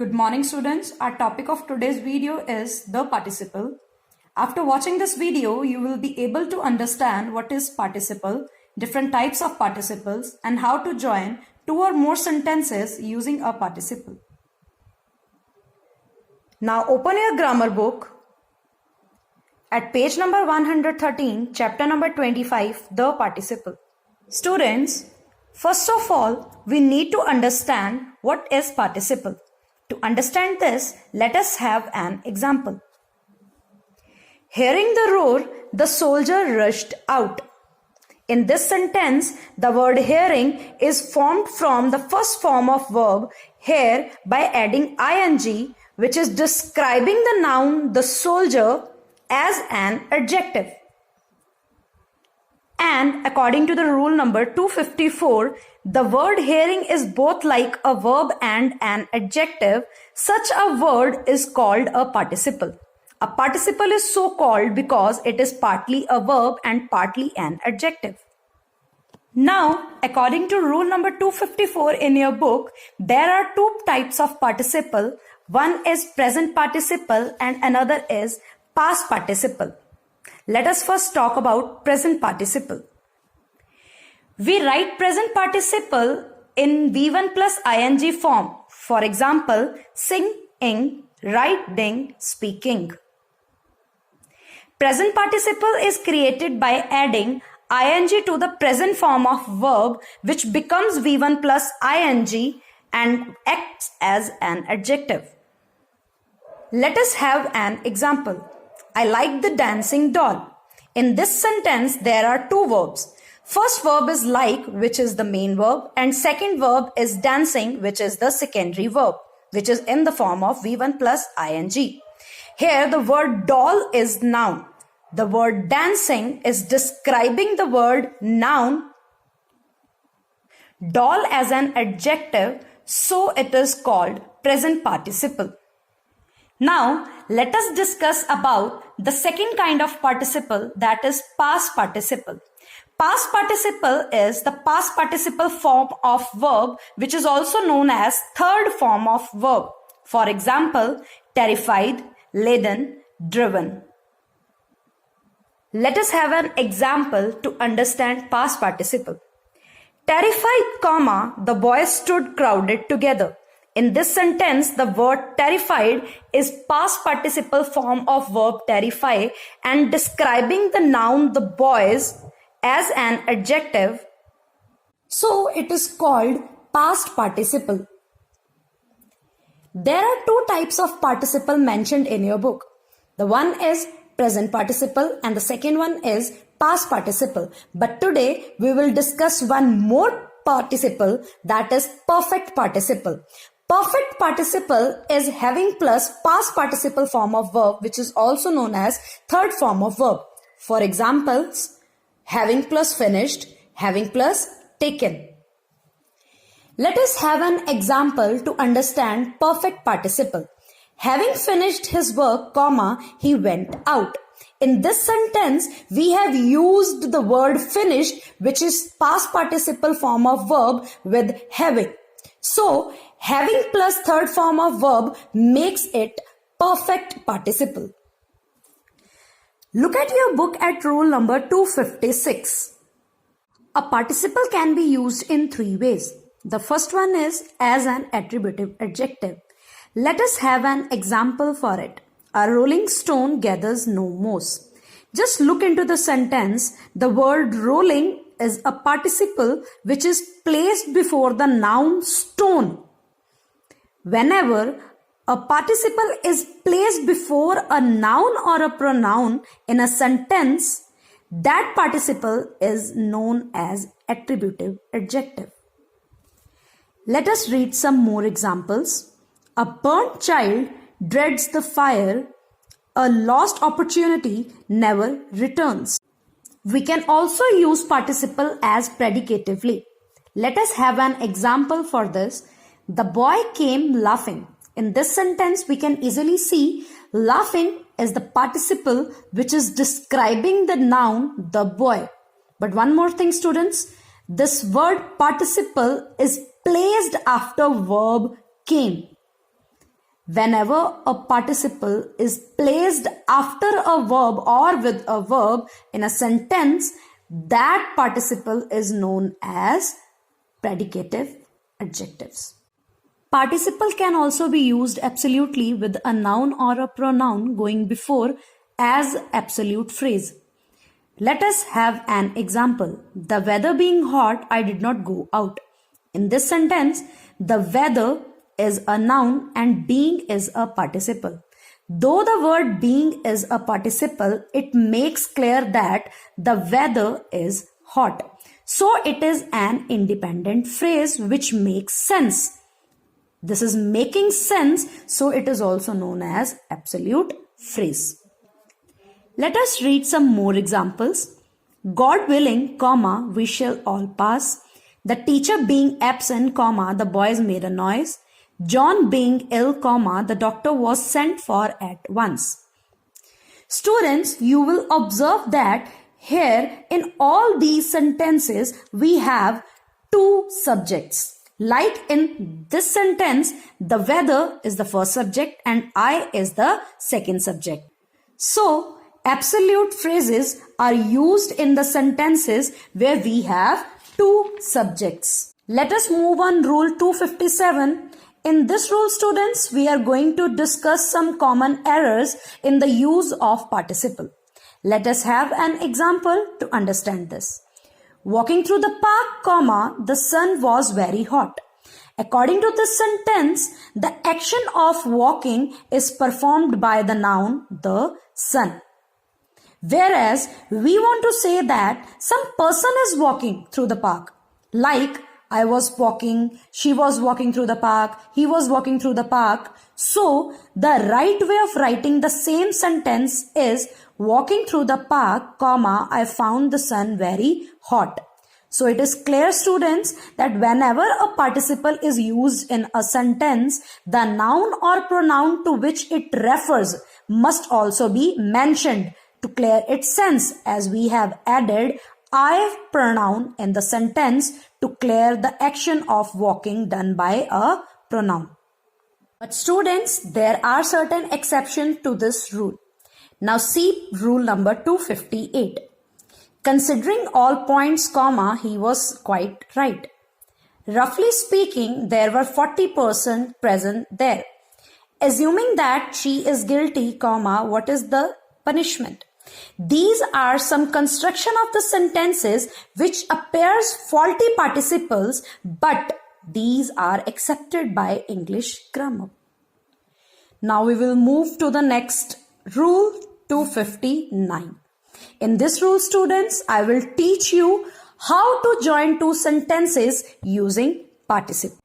Good morning students. Our topic of today's video is the participle. After watching this video, you will be able to understand what is participle, different types of participles, and how to join two or more sentences using a participle. Now open your grammar book at page number 113, chapter number 25, the participle. Students, first of all, we need to understand what is participle. To understand this, let us have an example. Hearing the roar, the soldier rushed out. In this sentence, the word hearing is formed from the first form of verb hear by adding ing, which is describing the noun the soldier as an adjective. And according to the rule number 254, the word hearing is both like a verb and an adjective. Such a word is called a participle. A participle is so called because it is partly a verb and partly an adjective. Now, according to rule number 254 in your book, there are two types of participle. One is present participle and another is past participle. Let us first talk about present participle. We write present participle in V1 plus ing form. For example, singing, writing, speaking. Present participle is created by adding ing to the present form of verb, which becomes V1 plus ing and acts as an adjective. Let us have an example. I like the dancing doll. In this sentence, there are two verbs. First verb is like, which is the main verb, and second verb is dancing, which is the secondary verb, which is in the form of V1 plus ing. Here, the word doll is noun. The word dancing is describing the word noun, doll as an adjective, so it is called present participle. Now, let us discuss about the second kind of participle, that is past participle. Past participle is the past participle form of verb, which is also known as third form of verb. For example, terrified, laden, driven. Let us have an example to understand past participle. Terrified, the boys stood crowded together. In this sentence, the word terrified is past participle form of verb terrify and describing the noun the boys as an adjective. So it is called past participle. There are two types of participle mentioned in your book. The one is present participle and the second one is past participle. But today we will discuss one more participle, that is perfect participle. Perfect participle is having plus past participle form of verb, which is also known as third form of verb. For examples, having plus finished, having plus taken. Let us have an example to understand perfect participle. Having finished his work, he went out. In this sentence, we have used the word finished, which is past participle form of verb with having. So, having plus third form of verb makes it perfect participle. Look at your book at rule number 256. A participle can be used in three ways. The first one is as an attributive adjective. Let us have an example for it. A rolling stone gathers no moss. Just look into the sentence. The word rolling is a participle which is placed before the noun stone. Whenever a participle is placed before a noun or a pronoun in a sentence, that participle is known as attributive adjective. Let us read some more examples. A burnt child dreads the fire. A lost opportunity never returns. We can also use participle as predicatively. Let us have an example for this. The boy came laughing. In this sentence, we can easily see laughing is the participle which is describing the noun the boy. But one more thing, students, this word participle is placed after verb came. whenever a participle is placed after a verb or with a verb in a sentence, that participle is known as predicative adjectives. Participle can also be used absolutely with a noun or a pronoun going before as absolute phrase. Let us have an example. The weather being hot, I did not go out. In this sentence, the weather is a noun and being is a participle. Though the word being is a participle, it makes clear that the weather is hot. So it is an independent phrase which makes sense. This is making sense, so it is also known as absolute phrase. Let us read some more examples. God willing, comma, we shall all pass. The teacher being absent, comma, the boys made a noise. John being ill, comma, the doctor was sent for at once. Students, you will observe that here in all these sentences we have two subjects. Like in this sentence, the weather is the first subject and I is the second subject. So, absolute phrases are used in the sentences where we have two subjects. Let us move on rule 257. In this rule, students, we are going to discuss some common errors in the use of participle. Let us have an example to understand this. Walking through the park, comma, the sun was very hot. According to this sentence, the action of walking is performed by the noun, the sun. Whereas, we want to say that some person is walking through the park. Like, I was walking, she was walking through the park, he was walking through the park. So, the right way of writing the same sentence is walking through the park, comma, I found the sun very hot. So, it is clear, students, that whenever a participle is used in a sentence, the noun or pronoun to which it refers must also be mentioned to clear its sense, as we have added I pronoun in the sentence to clear the action of walking done by a pronoun. But students, there are certain exceptions to this rule. Now see rule number 258. Considering all points, comma, he was quite right. Roughly speaking, there were 40% present there. Assuming that she is guilty, comma, what is the punishment? These are some construction of the sentences which appears faulty participles, but these are accepted by English grammar. Now we will move to the next rule 259. In this rule, students, I will teach you how to join two sentences using participle.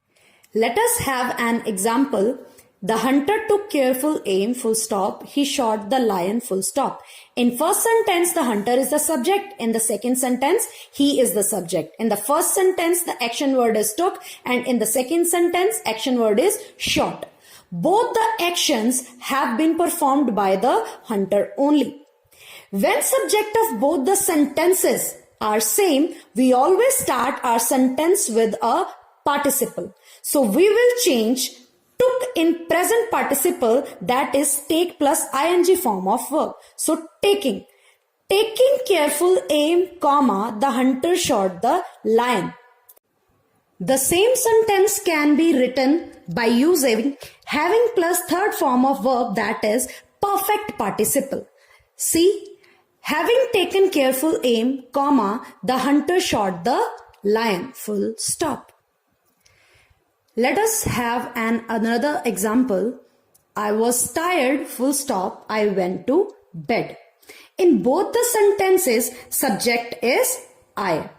Let us have an example. The hunter took careful aim, full stop. He shot the lion, full stop. In first sentence, the hunter is the subject. In the second sentence, he is the subject. In the first sentence, the action word is took, and in the second sentence, action word is shot. Both the actions have been performed by the hunter only. When subject of both the sentences are same, we always start our sentence with a participle. So we will change took in present participle, that is take plus ing form of verb. So taking careful aim, comma, the hunter shot the lion. The same sentence can be written by using having plus third form of verb, that is perfect participle. See, having taken careful aim, comma, the hunter shot the lion, full stop. Let us have another example. I was tired, full stop, I went to bed. In both the sentences, subject is I,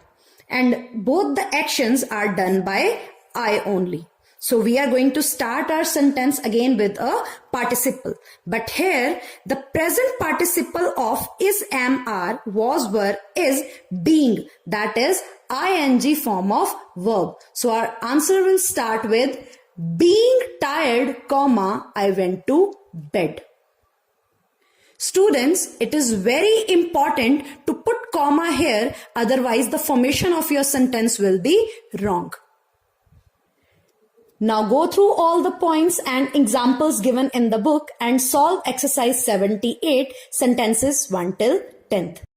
and both the actions are done by I only. So we are going to start our sentence again with a participle. But here, the present participle of is, am, are, was, were, is being, that is ing form of verb. So our answer will start with being tired, comma, I went to bed. Students, it is very important to put comma here, otherwise the formation of your sentence will be wrong. Now go through all the points and examples given in the book and solve exercise 78 sentences 1 till 10th.